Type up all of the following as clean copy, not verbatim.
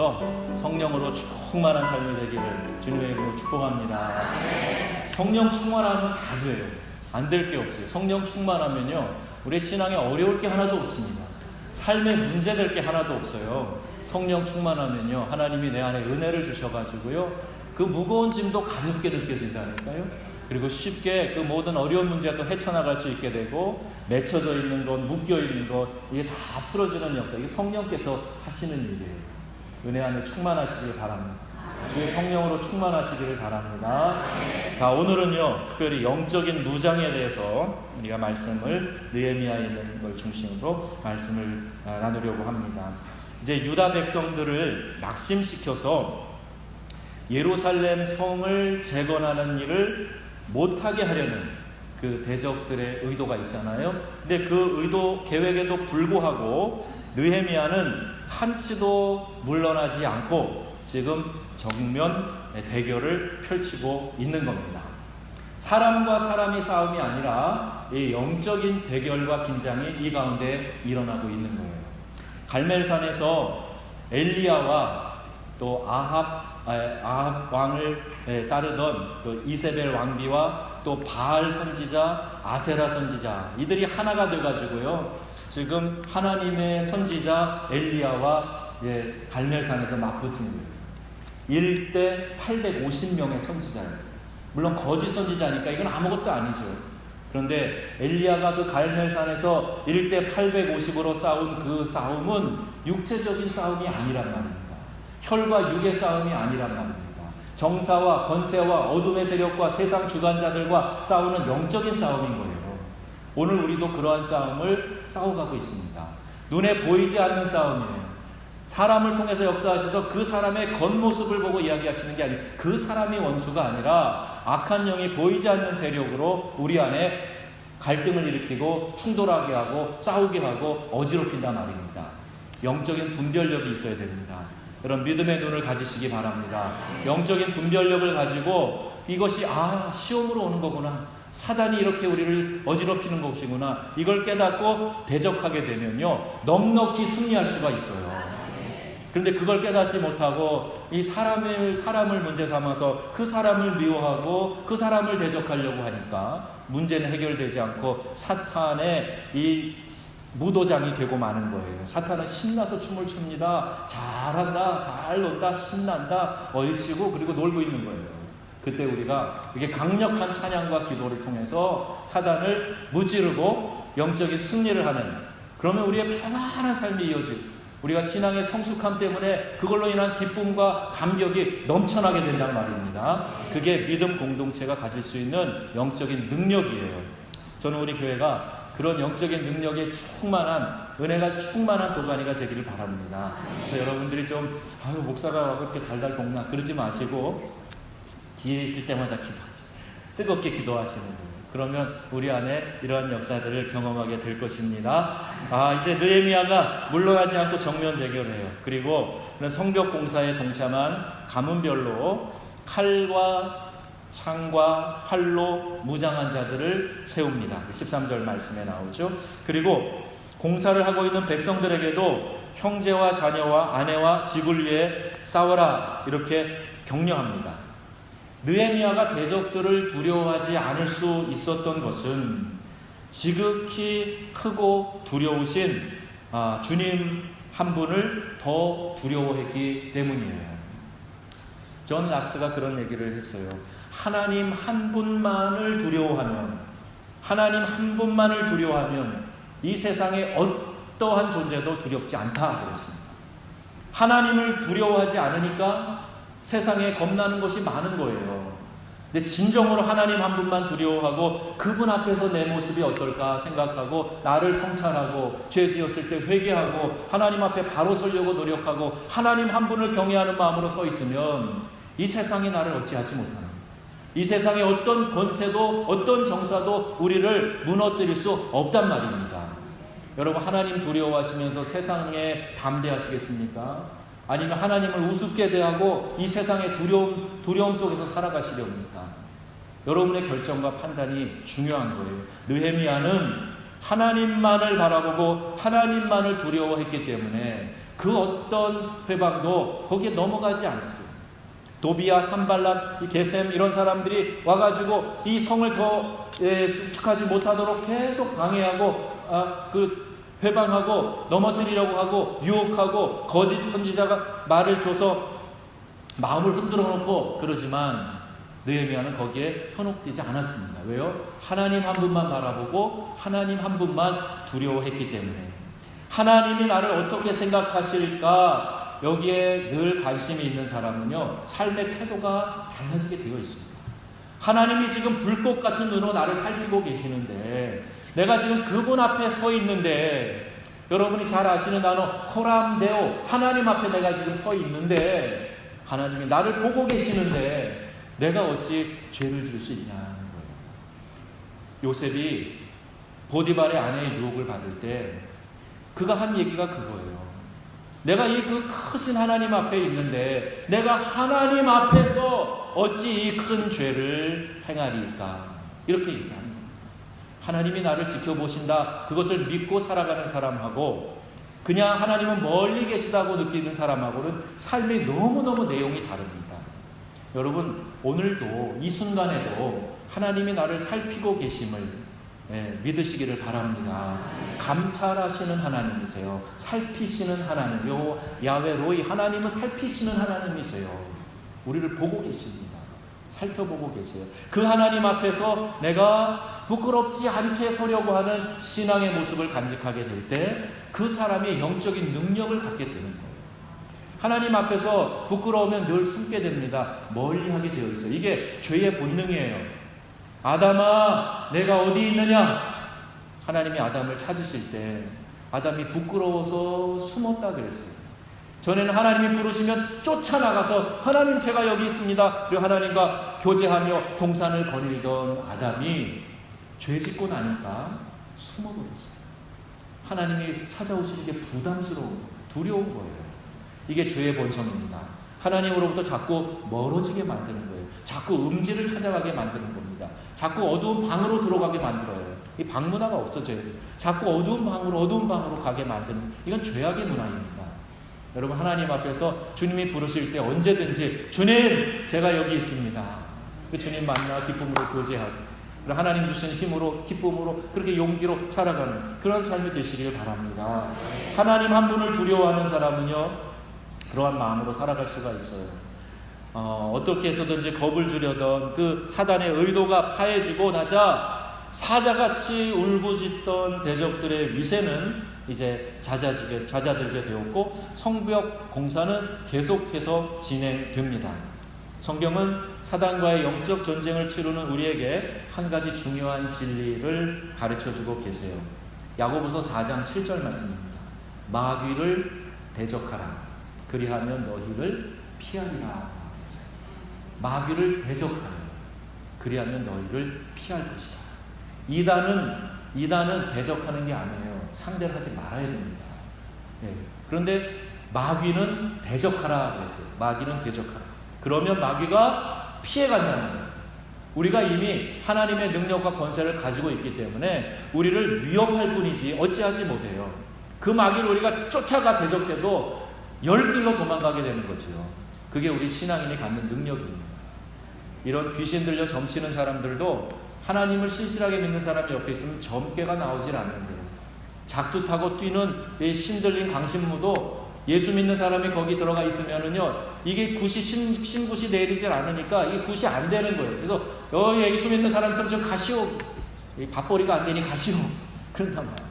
가운데서 성령으로 충만한 삶이 되기를 주님의 이름으로 축복합니다. 성령 충만하면 다 돼요. 안 될 게 없어요. 성령 충만하면요, 우리 신앙에 어려울 게 하나도 없습니다. 삶에 문제될 게 하나도 없어요. 성령 충만하면요, 하나님이 내 안에 은혜를 주셔가지고요, 그 무거운 짐도 가볍게 느껴진다니까요. 그리고 쉽게 그 모든 어려운 문제도 헤쳐나갈 수 있게 되고, 맺혀져 있는 것, 묶여 있는 것, 이게 다 풀어주는 역사. 이게 성령께서 하시는 일이에요. 은혜 안에 충만하시길 바랍니다. 주의 성령으로 충만하시기를 바랍니다. 자, 오늘은요, 특별히 영적인 무장에 대해서 우리가 말씀을, 느헤미야에 있는 걸 중심으로 말씀을 나누려고 합니다. 이제 유다 백성들을 낙심시켜서 예루살렘 성을 재건하는 일을 못하게 하려는 그 대적들의 의도가 있잖아요. 근데 그 의도 계획에도 불구하고 느헤미야는 한치도 물러나지 않고 지금 정면 대결을 펼치고 있는 겁니다. 사람과 사람이 싸움이 아니라 이 영적인 대결과 긴장이 이 가운데 일어나고 있는 거예요. 갈멜산에서 엘리야와 또 아합 왕을 따르던 그 이세벨 왕비와 또 바알 선지자, 아세라 선지자, 이들이 하나가 돼가지고요, 지금 하나님의 선지자 엘리야와 갈멜산에서 맞붙은 거예요. 1대 850명의 선지자예요. 물론 거짓 선지자니까 이건 아무것도 아니죠. 그런데 엘리야가 그 갈멜산에서 1대 850으로 싸운 그 싸움은 육체적인 싸움이 아니란 말입니다. 혈과 육의 싸움이 아니란 말입니다. 정사와 권세와 어둠의 세력과 세상 주관자들과 싸우는 영적인 싸움인 거예요. 오늘 우리도 그러한 싸움을 싸워가고 있습니다. 눈에 보이지 않는 싸움이에요. 사람을 통해서 역사하셔서 그 사람의 겉모습을 보고 이야기하시는 게 아니에요. 그 사람이 원수가 아니라 악한 영이 보이지 않는 세력으로 우리 안에 갈등을 일으키고 충돌하게 하고 싸우게 하고 어지럽힌단 말입니다. 영적인 분별력이 있어야 됩니다. 여러분, 믿음의 눈을 가지시기 바랍니다. 영적인 분별력을 가지고 이것이 시험으로 오는 거구나, 사단이 이렇게 우리를 어지럽히는 것이구나, 이걸 깨닫고 대적하게 되면요, 넉넉히 승리할 수가 있어요. 그런데 그걸 깨닫지 못하고 이 사람을 문제 삼아서 그 사람을 미워하고 그 사람을 대적하려고 하니까 문제는 해결되지 않고 사탄의 이 무도장이 되고 마는 거예요. 사탄은 신나서 춤을 춥니다. 잘한다, 잘 논다, 신난다, 얼씨구, 그리고 놀고 있는 거예요. 그때 우리가 이게 강력한 찬양과 기도를 통해서 사단을 무찌르고 영적인 승리를 하는, 그러면 우리의 평안한 삶이 이어지고 우리가 신앙의 성숙함 때문에 그걸로 인한 기쁨과 감격이 넘쳐나게 된단 말입니다. 그게 믿음 공동체가 가질 수 있는 영적인 능력이에요. 저는 우리 교회가 그런 영적인 능력에 충만한, 은혜가 충만한 도가니가 되기를 바랍니다. 그래서 여러분들이 좀 목사가 그렇게 달달 볶나 그러지 마시고 기회 있을 때마다 뜨겁게 기도하시는 거예요. 그러면 우리 안에 이러한 역사들을 경험하게 될 것입니다. 이제 느헤미야가 물러나지 않고 정면 대결해요. 그리고 성벽 공사에 동참한 가문별로 칼과 창과 활로 무장한 자들을 세웁니다. 13절 말씀에 나오죠. 그리고 공사를 하고 있는 백성들에게도 형제와 자녀와 아내와 집을 위해 싸워라, 이렇게 격려합니다. 느헤미야가 대적들을 두려워하지 않을 수 있었던 것은 지극히 크고 두려우신 주님 한 분을 더 두려워했기 때문이에요. 존 락스가 그런 얘기를 했어요. 하나님 한 분만을 두려워하면, 하나님 한 분만을 두려워하면 이 세상에 어떠한 존재도 두렵지 않다 그랬습니다. 하나님을 두려워하지 않으니까 세상에 겁나는 것이 많은 거예요. 근데 진정으로 하나님 한 분만 두려워하고 그분 앞에서 내 모습이 어떨까 생각하고 나를 성찰하고 죄 지었을 때 회개하고 하나님 앞에 바로 서려고 노력하고 하나님 한 분을 경외하는 마음으로 서 있으면 이 세상이 나를 어찌하지 못하는 거예요. 이 세상의 어떤 권세도 어떤 정사도 우리를 무너뜨릴 수 없단 말입니다. 여러분, 하나님 두려워하시면서 세상에 담대하시겠습니까? 아니면 하나님을 우습게 대하고 이 세상의 두려움 속에서 살아가시렵니까? 여러분의 결정과 판단이 중요한 거예요. 느헤미야는 하나님만을 바라보고 하나님만을 두려워했기 때문에 그 어떤 회방도 거기에 넘어가지 않았어요. 도비아, 산발랏, 이 게셈 이런 사람들이 와가지고 이 성을 더 수축하지 못하도록 계속 방해하고 그 회방하고 넘어뜨리려고 하고 유혹하고 거짓 선지자가 말을 줘서 마음을 흔들어 놓고 그러지만 느헤미야는 거기에 현혹되지 않았습니다. 왜요? 하나님 한 분만 바라보고 하나님 한 분만 두려워했기 때문에. 하나님이 나를 어떻게 생각하실까 여기에 늘 관심이 있는 사람은요, 삶의 태도가 달라지게 되어 있습니다. 하나님이 지금 불꽃 같은 눈으로 나를 살피고 계시는데, 내가 지금 그분 앞에 서 있는데, 여러분이 잘 아시는 단어 코람데오, 하나님 앞에 내가 지금 서 있는데 하나님이 나를 보고 계시는데 내가 어찌 죄를 지을 수 있냐는 거예요. 요셉이 보디발의 아내의 유혹을 받을 때 그가 한 얘기가 그거예요. 내가 이 그 크신 하나님 앞에 있는데 내가 하나님 앞에서 어찌 이 큰 죄를 행하리까, 이렇게 얘기합니다. 하나님이 나를 지켜보신다, 그것을 믿고 살아가는 사람하고 그냥 하나님은 멀리 계시다고 느끼는 사람하고는 삶의 너무너무 내용이 다릅니다. 여러분, 오늘도 이 순간에도 하나님이 나를 살피고 계심을 믿으시기를 바랍니다. 감찰하시는 하나님이세요. 살피시는 하나님, 야훼 로이, 하나님은 살피시는 하나님이세요. 우리를 보고 계십니다. 살펴보고 계세요. 그 하나님 앞에서 내가 부끄럽지 않게 서려고 하는 신앙의 모습을 간직하게 될 때 그 사람이 영적인 능력을 갖게 되는 거예요. 하나님 앞에서 부끄러우면 늘 숨게 됩니다. 멀리하게 되어 있어요. 이게 죄의 본능이에요. 아담아, 내가 어디 있느냐? 하나님이 아담을 찾으실 때 아담이 부끄러워서 숨었다 그랬어요. 전에는 하나님이 부르시면 쫓아나가서 하나님 제가 여기 있습니다. 그리고 하나님과 교제하며 동산을 거닐던 아담이 죄 짓고 나니까 숨어버렸어요. 하나님이 찾아오시는 게 부담스러운, 두려운 거예요. 이게 죄의 본성입니다. 하나님으로부터 자꾸 멀어지게 만드는 거예요. 자꾸 음지를 찾아가게 만드는 겁니다. 자꾸 어두운 방으로 들어가게 만들어요. 이 방 문화가 없어져요. 자꾸 어두운 방으로 가게 만드는, 이건 죄악의 문화입니다. 여러분, 하나님 앞에서 주님이 부르실 때 언제든지 주님 제가 여기 있습니다. 그 주님 만나 기쁨으로 교제하고 하나님 주신 힘으로 기쁨으로 그렇게 용기로 살아가는 그런 삶이 되시길 바랍니다. 하나님 한 분을 두려워하는 사람은요, 그러한 마음으로 살아갈 수가 있어요. 어떻게 해서든지 겁을 주려던 그 사단의 의도가 파해지고 나자 사자같이 울부짖던 대적들의 위세는 이제 잦아들게 되었고 성벽 공사는 계속해서 진행됩니다. 성경은 사단과의 영적 전쟁을 치르는 우리에게 한 가지 중요한 진리를 가르쳐주고 계세요. 야고보서 4장 7절 말씀입니다. 마귀를 대적하라, 그리하면 너희를 피하리라. 마귀를 대적하라, 그리하면 너희를 피할 것이다. 이단은 대적하는 게 아니에요. 상대를 하지 말아야 됩니다. 그런데 마귀는 대적하라 그랬어요. 마귀는 대적하라. 그러면 마귀가 피해간다는 거예요. 우리가 이미 하나님의 능력과 권세를 가지고 있기 때문에 우리를 위협할 뿐이지 어찌하지 못해요. 그 마귀를 우리가 쫓아가 대적해도 열길로 도망가게 되는 거죠. 그게 우리 신앙인이 갖는 능력입니다. 이런 귀신 들려 점치는 사람들도 하나님을 신실하게 믿는 사람이 옆에 있으면 점괘가 나오질 않는데요. 작두 타고 뛰는 신들린 강신무도 예수 믿는 사람이 거기 들어가 있으면은요, 이게 신굿이 내리질 않으니까 이게 굿이 안 되는 거예요. 그래서 예수 믿는 사람 있으면 좀 가시오. 이 밥벌이가 안 되니 가시오. 그런단 말이에요.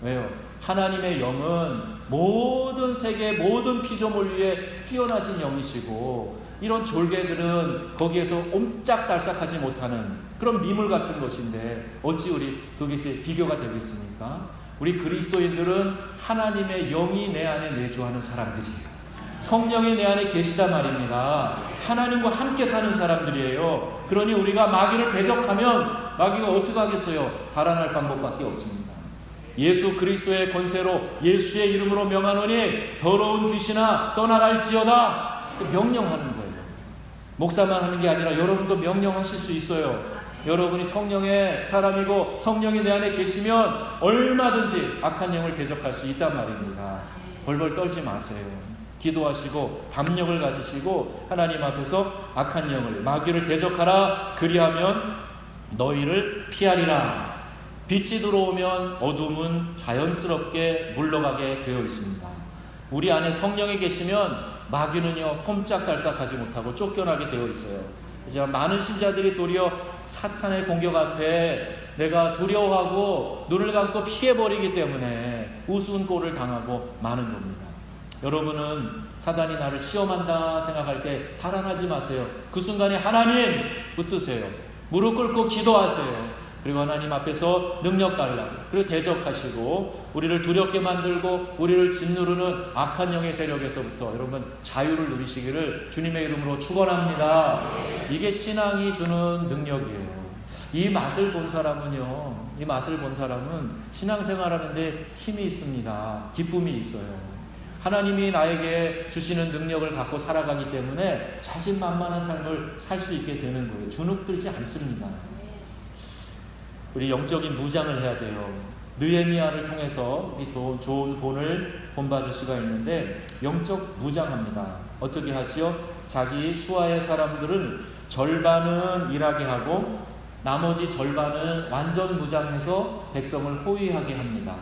왜요? 하나님의 영은 모든 세계 모든 피조물 위에 뛰어나신 영이시고 이런 졸개들은 거기에서 옴짝달싹하지 못하는 그런 미물 같은 것인데 어찌 우리 그것이 비교가 되겠습니까? 우리 그리스도인들은 하나님의 영이 내 안에 내주하는 사람들이에요. 성령이 내 안에 계시다 말입니다. 하나님과 함께 사는 사람들이에요. 그러니 우리가 마귀를 대적하면 마귀가 어떻게 하겠어요? 달아날 방법밖에 없습니다. 예수 그리스도의 권세로 예수의 이름으로 명하노니 더러운 귀신아 떠나갈지어다, 명령하는 거예요. 목사만 하는 게 아니라 여러분도 명령하실 수 있어요. 여러분이 성령의 사람이고 성령이 내 안에 계시면 얼마든지 악한 영을 대적할 수 있단 말입니다. 벌벌 떨지 마세요. 기도하시고 담력을 가지시고 하나님 앞에서 악한 영을, 마귀를 대적하라. 그리하면 너희를 피하리라. 빛이 들어오면 어둠은 자연스럽게 물러가게 되어 있습니다. 우리 안에 성령이 계시면 마귀는요 꼼짝달싹하지 못하고 쫓겨나게 되어 있어요. 하지만 많은 신자들이 도리어 사탄의 공격 앞에 내가 두려워하고 눈을 감고 피해버리기 때문에 우스운 꼴을 당하고 마는 겁니다. 여러분은 사단이 나를 시험한다 생각할 때 달아나지 마세요. 그 순간에 하나님 붙드세요. 무릎 꿇고 기도하세요. 그리고 하나님 앞에서 능력 달라고, 그리고 대적하시고 우리를 두렵게 만들고 우리를 짓누르는 악한 영의 세력에서부터 여러분 자유를 누리시기를 주님의 이름으로 축원합니다. 이게 신앙이 주는 능력이에요. 이 맛을 본 사람은 신앙생활하는데 힘이 있습니다. 기쁨이 있어요. 하나님이 나에게 주시는 능력을 갖고 살아가기 때문에 자신만만한 삶을 살 수 있게 되는 거예요. 주눅들지 않습니다. 우리 영적인 무장을 해야 돼요. 느헤미야를 통해서 좋은 본을 본받을 수가 있는데 영적 무장합니다. 어떻게 하지요? 자기 수하의 사람들은 절반은 일하게 하고 나머지 절반은 완전 무장해서 백성을 호위하게 합니다.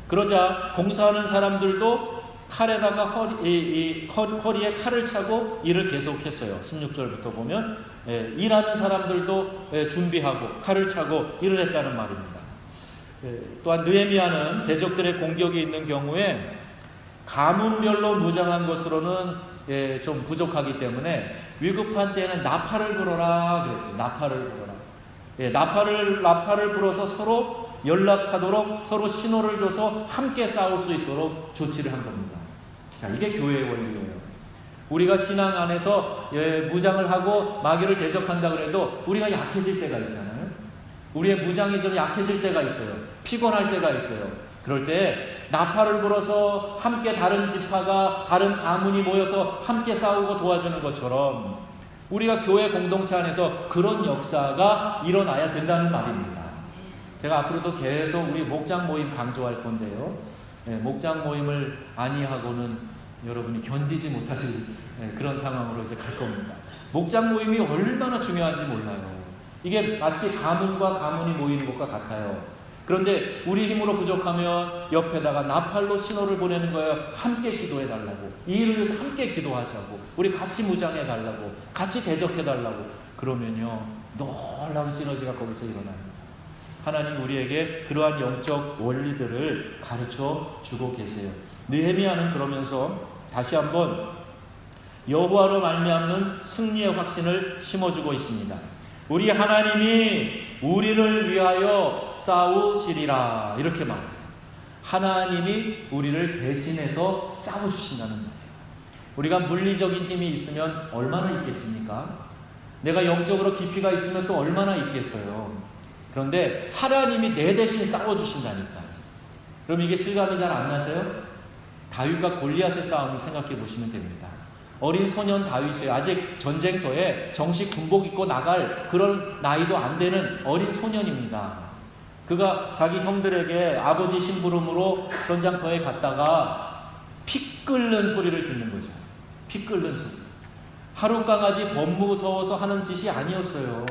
그러자 공사하는 사람들도 칼에다가 허리에 칼을 차고 일을 계속했어요. 16절부터 보면 일하는 사람들도 준비하고 칼을 차고 일을 했다는 말입니다. 또한 느헤미야는 대적들의 공격이 있는 경우에 가문별로 무장한 것으로는 좀 부족하기 때문에 위급한 때에는 나팔을 불어라 그랬어요. 나팔을 불어라. 나팔을 불어서 서로 연락하도록 서로 신호를 줘서 함께 싸울 수 있도록 조치를 한 겁니다. 자, 이게 교회의 원리예요. 우리가 신앙 안에서 무장을 하고 마귀를 대적한다 그래도 우리가 약해질 때가 있잖아요. 우리의 무장이 좀 약해질 때가 있어요. 피곤할 때가 있어요. 그럴 때 나팔을 불어서 함께 다른 지파가, 다른 가문이 모여서 함께 싸우고 도와주는 것처럼 우리가 교회 공동체 안에서 그런 역사가 일어나야 된다는 말입니다. 제가 앞으로도 계속 우리 목장 모임 강조할 건데요. 목장 모임을 아니하고는 여러분이 견디지 못하실 그런 상황으로 이제 갈 겁니다. 목장 모임이 얼마나 중요한지 몰라요. 이게 마치 가문과 가문이 모이는 것과 같아요. 그런데 우리 힘으로 부족하면 옆에다가 나팔로 신호를 보내는 거예요. 함께 기도해 달라고. 이 일을 위해서 함께 기도하자고. 우리 같이 무장해 달라고. 같이 대적해 달라고. 그러면요 놀라운 시너지가 거기서 일어납니다. 하나님 우리에게 그러한 영적 원리들을 가르쳐 주고 계세요. 느헤미야는 그러면서 다시 한번 여호와로 말미암는 승리의 확신을 심어주고 있습니다. 우리 하나님이 우리를 위하여 싸우시리라 이렇게 말해요. 하나님이 우리를 대신해서 싸워주신다는 거예요. 우리가 물리적인 힘이 있으면 얼마나 있겠습니까? 내가 영적으로 깊이가 있으면 또 얼마나 있겠어요. 그런데 하나님이 내 대신 싸워주신다니까. 그럼 이게 실감이 잘 안 나세요? 다윗과 골리앗의 싸움을 생각해 보시면 됩니다. 어린 소년 다윗이 아직 전쟁터에 정식 군복 입고 나갈 그런 나이도 안 되는 어린 소년입니다. 그가 자기 형들에게 아버지 심부름으로 전장터에 갔다가 피 끓는 소리를 듣는 거죠. 피 끓는 소리. 하루 강아지 범무서워서 하는 짓이 아니었어요.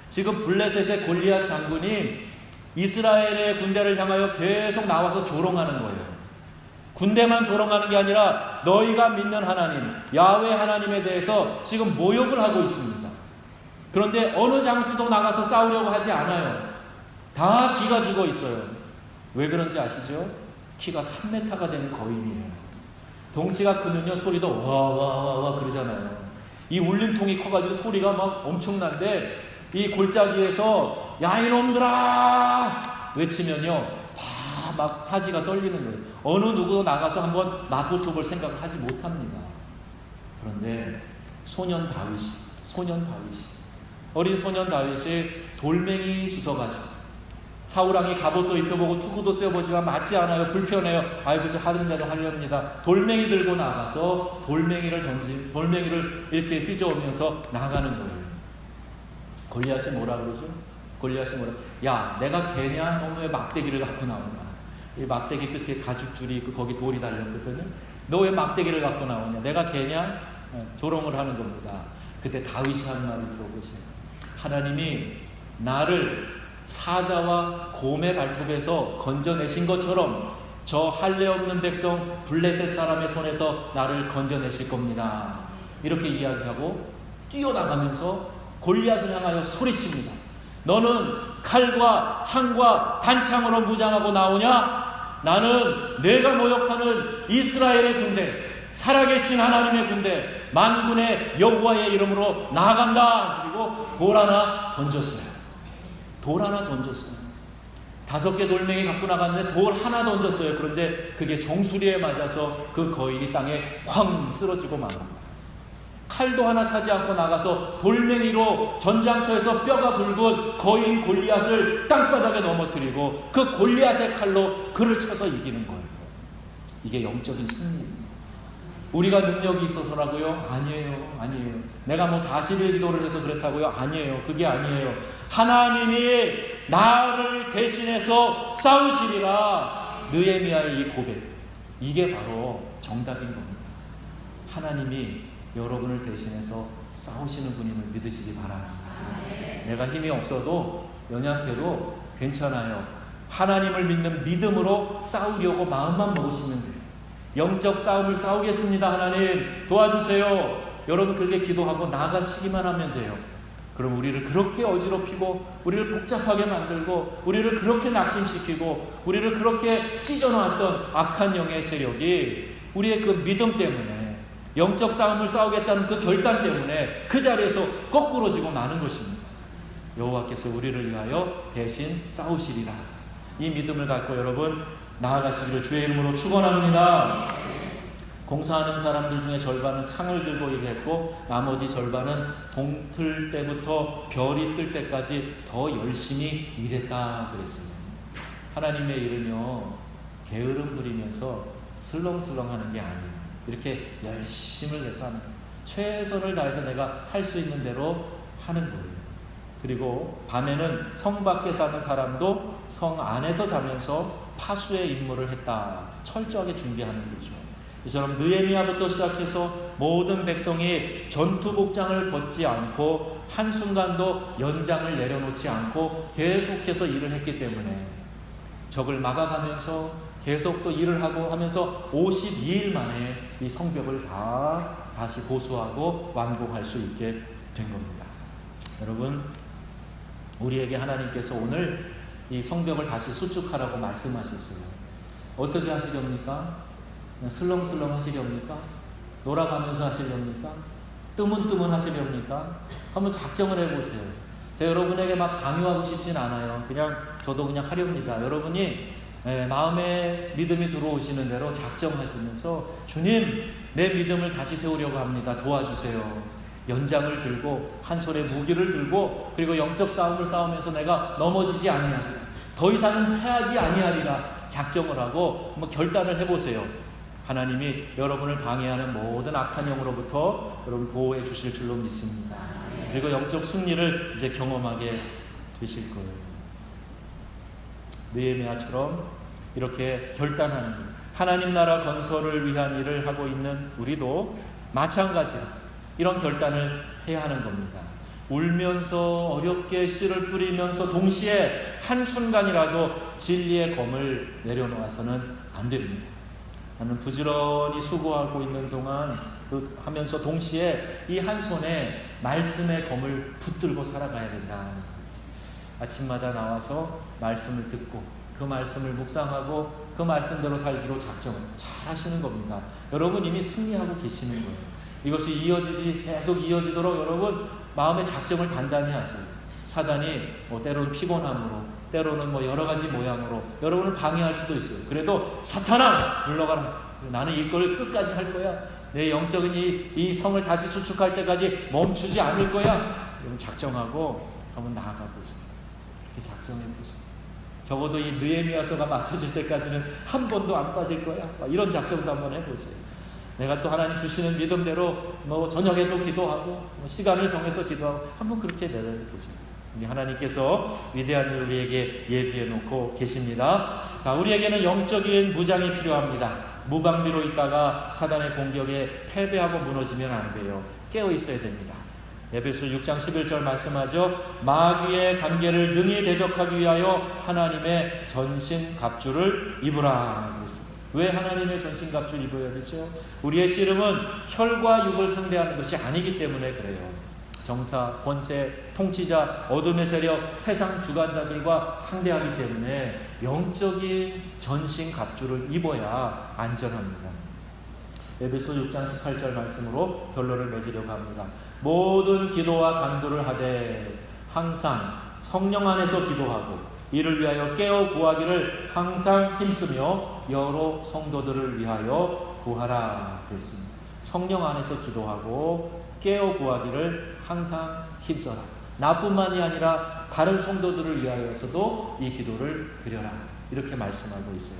지금 블레셋의 골리앗 장군이 이스라엘의 군대를 향하여 계속 나와서 조롱하는 거예요. 군대만 조롱하는 게 아니라 너희가 믿는 하나님, 야훼 하나님에 대해서 지금 모욕을 하고 있습니다. 그런데 어느 장수도 나가서 싸우려고 하지 않아요. 다 기가 죽어 있어요. 왜 그런지 아시죠? 키가 3m가 되는 거인이에요. 덩치가 크면요 소리도 와와와와 그러잖아요. 이 울림통이 커가지고 소리가 막 엄청난데 이 골짜기에서 야 이놈들아 외치면요 막 사지가 떨리는 거예요. 어느 누구도 나가서 한번 맞붙어볼 생각을 하지 못합니다. 그런데 어린 소년 다윗이 돌멩이 주워가지고 사울왕이 갑옷도 입혀보고 투구도 쐬보지만 맞지 않아요. 불편해요. 아이고 저 하던 대로 하렵니다. 돌멩이 들고 나가서 돌멩이를 이렇게 휘저으면서 나가는 거예요. 골리앗이 뭐라 그러죠? 야 내가 개냐 너는 왜 막대기를 갖고 나오냐. 이 막대기 끝에 가죽줄이 있고 거기 돌이 달렸거든요. 너 왜 막대기를 갖고 나오냐? 내가 개냐? 조롱을 하는 겁니다. 그때 다윗이 한 말을 들어보세요. 하나님이 나를 사자와 곰의 발톱에서 건져내신 것처럼 저 할례 없는 백성 블레셋 사람의 손에서 나를 건져내실 겁니다. 이렇게 이야기하고 뛰어나가면서 골리앗을 향하여 소리칩니다. 너는 칼과 창과 단창으로 무장하고 나오냐? 나는 내가 모욕하는 이스라엘의 군대, 살아계신 하나님의 군대, 만군의 여호와의 이름으로 나아간다. 그리고 돌 하나 던졌어요. 돌 하나 던졌어요. 5개 돌멩이 갖고 나갔는데 돌 하나 던졌어요. 그런데 그게 종수리에 맞아서 그 거인이 땅에 쾅 쓰러지고 말합니다. 칼도 하나 차지 않고 나가서 돌멩이로 전장터에서 뼈가 굵은 거인 골리앗을 땅바닥에 넘어뜨리고 그 골리앗의 칼로 그를 쳐서 이기는 거예요. 이게 영적인 승리입니다. 우리가 능력이 있어서라고요? 아니에요. 내가 뭐 40일 기도를 해서 그렇다고요? 아니에요. 그게 아니에요. 하나님이 나를 대신해서 싸우시리라. 느헤미야의 이 고백, 이게 바로 정답인 겁니다. 하나님이 여러분을 대신해서 싸우시는 분임을 믿으시기 바랍니다. 내가 힘이 없어도 연약해도 괜찮아요. 하나님을 믿는 믿음으로 싸우려고 마음만 먹으시면 돼요. 영적 싸움을 싸우겠습니다. 하나님 도와주세요. 여러분 그렇게 기도하고 나가시기만 하면 돼요. 그럼 우리를 그렇게 어지럽히고 우리를 복잡하게 만들고 우리를 그렇게 낙심시키고 우리를 그렇게 찢어놓았던 악한 영의 세력이 우리의 그 믿음 때문에, 영적 싸움을 싸우겠다는 그 결단 때문에 그 자리에서 거꾸로지고 마는 것입니다. 여호와께서 우리를 위하여 대신 싸우시리라. 이 믿음을 갖고 여러분 나아가시기를 주의 이름으로 축원합니다. 공사하는 사람들 중에 절반은 창을 들고 일했고 나머지 절반은 동틀 때부터 별이 뜰 때까지 더 열심히 일했다 그랬습니다. 하나님의 일은요, 게으름 부리면서 슬렁슬렁하는 게 아니에요. 이렇게 열심을 내서 하는 거예요. 최선을 다해서 내가 할 수 있는 대로 하는 거예요. 그리고 밤에는 성 밖에 사는 사람도 성 안에서 자면서 파수의 임무를 했다. 철저하게 준비하는 거죠. 이처럼 느헤미야부터 시작해서 모든 백성이 전투복장을 벗지 않고 한순간도 연장을 내려놓지 않고 계속해서 일을 했기 때문에 적을 막아가면서 계속 또 일을 하고 하면서 52일 만에 이 성벽을 다시 보수하고 완공할 수 있게 된 겁니다. 여러분, 우리에게 하나님께서 오늘 이 성벽을 다시 수축하라고 말씀하셨어요. 어떻게 하시렵니까? 슬렁슬렁 하시렵니까? 놀아가면서 하시렵니까? 뜨문뜨문 하시렵니까? 한번 작정을 해보세요. 제가 여러분에게 막 강요하고 싶진 않아요. 저도 그냥 하렵니다. 여러분이 마음에 믿음이 들어오시는 대로 작정하시면서 주님, 내 믿음을 다시 세우려고 합니다. 도와주세요. 연장을 들고 한 손에 무기를 들고 그리고 영적 싸움을 싸우면서 내가 넘어지지 아니하리라, 더 이상은 패하지 아니하리라 작정을 하고 한번 결단을 해보세요. 하나님이 여러분을 방해하는 모든 악한 영으로부터 여러분 보호해 주실 줄로 믿습니다. 그리고 영적 승리를 이제 경험하게 되실 거예요. 느헤미야처럼 이렇게 결단하는 것, 하나님 나라 건설을 위한 일을 하고 있는 우리도 마찬가지로 이런 결단을 해야 하는 겁니다. 울면서 어렵게 씨를 뿌리면서 동시에 한순간이라도 진리의 검을 내려놓아서는 안 됩니다. 나는 부지런히 수고하고 있는 동안 하면서 동시에 이 한 손에 말씀의 검을 붙들고 살아가야 된다. 아침마다 나와서 말씀을 듣고 그 말씀을 묵상하고 그 말씀대로 살기로 작정 잘 하시는 겁니다. 여러분 이미 승리하고 계시는 거예요. 이것이 계속 이어지도록 여러분 마음의 작정을 단단히 하세요. 사단이 때로는 피곤함으로, 때로는 여러 가지 모양으로 여러분을 방해할 수도 있어요. 그래도 사탄아 물러가라. 나는 이걸 끝까지 할 거야. 내 영적인 이 성을 다시 수축할 때까지 멈추지 않을 거야. 여러분 작정하고 한번 나아가 보세요. 이렇게 작정해 보세요. 적어도 이 느헤미야서가 맞춰질 때까지는 한 번도 안 빠질 거야. 이런 작정도 한번 해보세요. 내가 또 하나님 주시는 믿음대로 저녁에도 기도하고 시간을 정해서 기도하고 한번 그렇게 내려보세요. 하나님께서 위대한 일 우리에게 예비해 놓고 계십니다. 자, 우리에게는 영적인 무장이 필요합니다. 무방비로 있다가 사단의 공격에 패배하고 무너지면 안 돼요. 깨어 있어야 됩니다. 에베소 6장 11절 말씀하죠. 마귀의 관계를 능히 대적하기 위하여 하나님의 전신갑주를 입으라 그랬습니다. 왜 하나님의 전신갑주를 입어야 되죠? 우리의 씨름은 혈과 육을 상대하는 것이 아니기 때문에 그래요. 정사, 권세, 통치자, 어둠의 세력, 세상 주관자들과 상대하기 때문에 영적인 전신갑주를 입어야 안전합니다. 에베소 6장 18절 말씀으로 결론을 맺으려고 합니다. 모든 기도와 간구를 하되 항상 성령 안에서 기도하고 이를 위하여 깨어 구하기를 항상 힘쓰며 여러 성도들을 위하여 구하라 그랬습니다. 성령 안에서 기도하고 깨어 구하기를 항상 힘써라. 나뿐만이 아니라 다른 성도들을 위하여서도 이 기도를 드려라. 이렇게 말씀하고 있어요.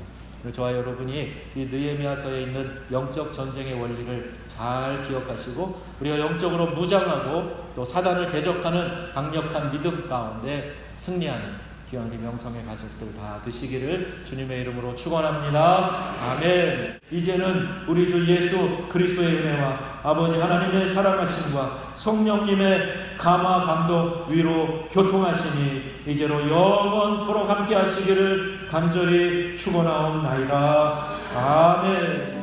저와 여러분이 이 느헤미야서에 있는 영적 전쟁의 원리를 잘 기억하시고 우리가 영적으로 무장하고 또 사단을 대적하는 강력한 믿음 가운데 승리하는 귀한 우리 명성의 가족들 다 되시기를 주님의 이름으로 축원합니다. 아멘. 이제는 우리 주 예수 그리스도의 은혜와 아버지 하나님의 사랑하심과 성령님의 감화 감동 위로 교통하시니 이제로 영원토록 함께 하시기를 간절히 축원하옵나이다. 아멘.